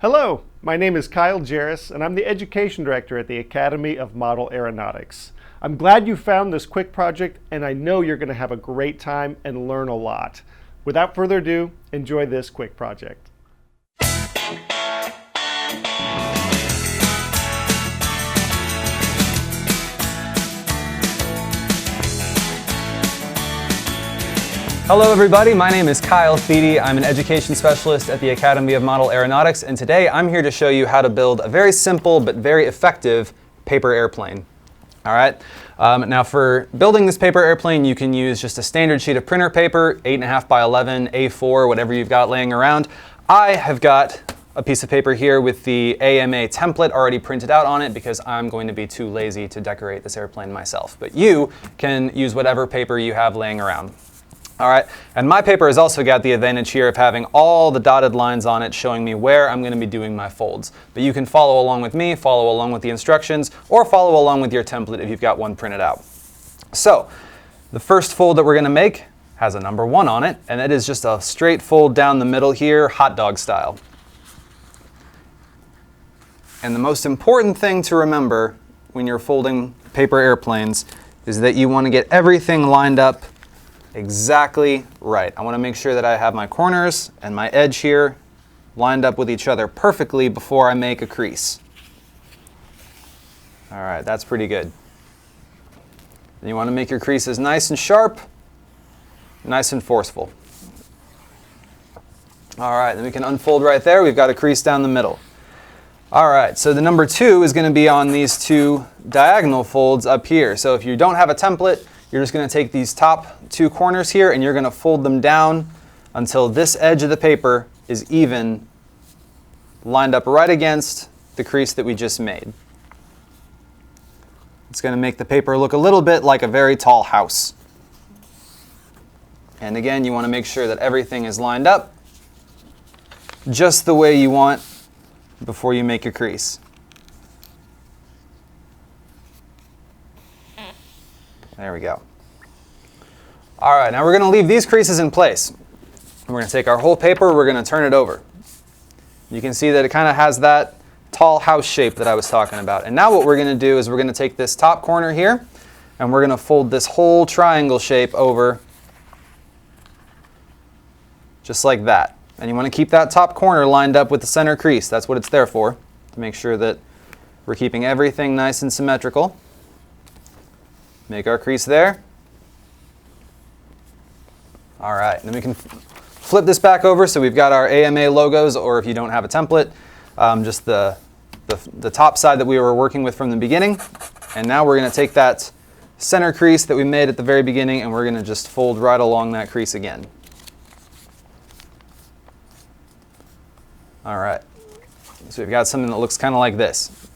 Hello, my name is Kyle Jarris, and I'm the Education Director at the Academy of Model Aeronautics. I'm glad you found this quick project, and I know you're going to have a great time and learn a lot. Without further ado, enjoy this quick project. Hello everybody, my name is Kyle Feedy. I'm an education specialist at the Academy of Model Aeronautics, and today I'm here to show you how to build a very simple but very effective paper airplane. All right. Now for building this paper airplane, you can use just a standard sheet of printer paper, 8.5 by 11, A4, whatever you've got laying around. I have got a piece of paper here with the AMA template already printed out on it because I'm going to be too lazy to decorate this airplane myself. But you can use whatever paper you have laying around. All right, and my paper has also got the advantage here of having all the dotted lines on it showing me where I'm going to be doing my folds. But you can follow along with me, follow along with the instructions, or follow along with your template if you've got one printed out. So, the first fold that we're going to make has a number 1 on it, and it is just a straight fold down the middle here, hot dog style. And the most important thing to remember when you're folding paper airplanes is that you want to get everything lined up exactly right. I want to make sure that I have my corners and my edge here lined up with each other perfectly before I make a crease. All right, that's pretty good. And you want to make your creases nice and sharp, nice and forceful. All right, then we can unfold right there. We've got a crease down the middle. All right, so the number 2 is going to be on these 2 diagonal folds up here. So if you don't have a template, you're just going to take these top 2 corners here and you're going to fold them down until this edge of the paper is even, lined up right against the crease that we just made. It's going to make the paper look a little bit like a very tall house. And again, you want to make sure that everything is lined up just the way you want before you make your crease. There we go. All right, now we're going to leave these creases in place. We're going to take our whole paper, we're going to turn it over. You can see that it kind of has that tall house shape that I was talking about. And now what we're going to do is we're going to take this top corner here and we're going to fold this whole triangle shape over just like that. And you want to keep that top corner lined up with the center crease. That's what it's there for, to make sure that we're keeping everything nice and symmetrical. Make our crease there. All right, then we can flip this back over so we've got our AMA logos, or if you don't have a template, just the top side that we were working with from the beginning. And now we're going to take that center crease that we made at the very beginning and we're going to just fold right along that crease again. All right, so we've got something that looks kind of like this.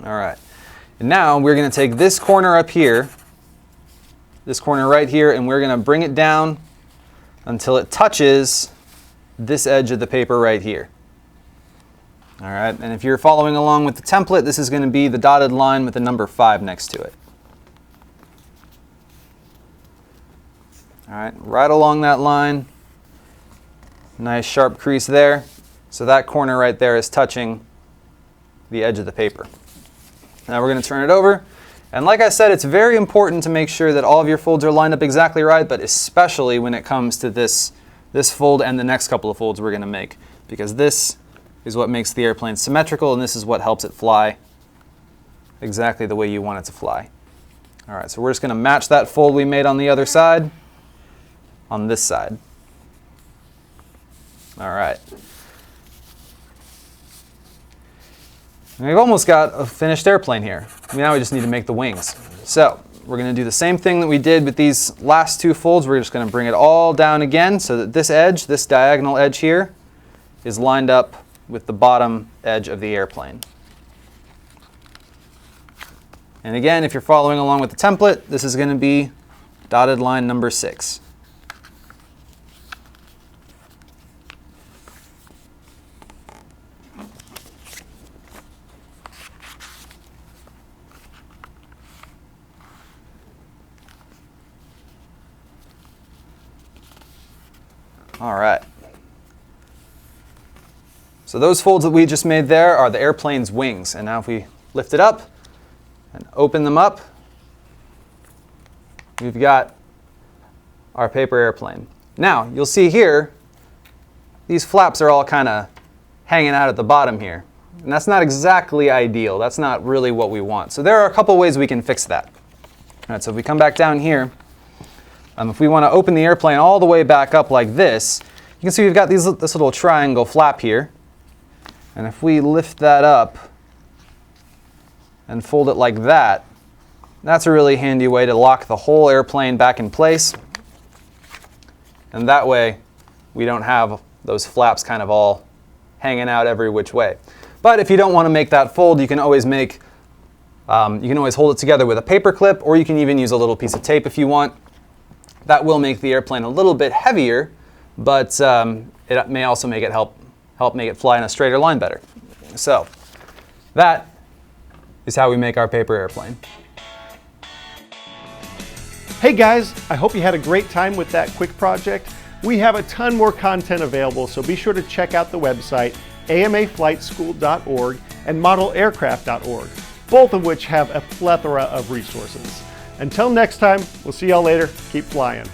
All right. And now we're going to take this corner up here, this corner right here, and we're going to bring it down until it touches this edge of the paper right here. All right, and if you're following along with the template, this is going to be the dotted line with the number 5 next to it. All right, right along that line, nice sharp crease there. So that corner right there is touching the edge of the paper. Now we're going to turn it over. And like I said, it's very important to make sure that all of your folds are lined up exactly right, but especially when it comes to this fold and the next couple of folds we're going to make, because this is what makes the airplane symmetrical and this is what helps it fly exactly the way you want it to fly. All right, so we're just going to match that fold we made on the other side on this side. All right. And we've almost got a finished airplane here. Now we just need to make the wings. So we're going to do the same thing that we did with these last 2 folds. We're just going to bring it all down again so that this edge, this diagonal edge here, is lined up with the bottom edge of the airplane. And again, if you're following along with the template, this is going to be dotted line number 6. All right. So those folds that we just made there are the airplane's wings. And now if we lift it up and open them up, we've got our paper airplane. Now, you'll see here, these flaps are all kind of hanging out at the bottom here. And that's not exactly ideal. That's not really what we want. So there are a couple ways we can fix that. All right, so if we come back down here, if we want to open the airplane all the way back up like this, you can see we've got this little triangle flap here. And if we lift that up and fold it like that, that's a really handy way to lock the whole airplane back in place. And that way, we don't have those flaps kind of all hanging out every which way. But if you don't want to make that fold, you can always hold it together with a paper clip, or you can even use a little piece of tape if you want. That will make the airplane a little bit heavier, but it may also make it help make it fly in a straighter line better. So that is how we make our paper airplane. Hey guys, I hope you had a great time with that quick project. We have a ton more content available, so be sure to check out the website amaflightschool.org and modelaircraft.org, both of which have a plethora of resources. Until next time, we'll see y'all later. Keep flying.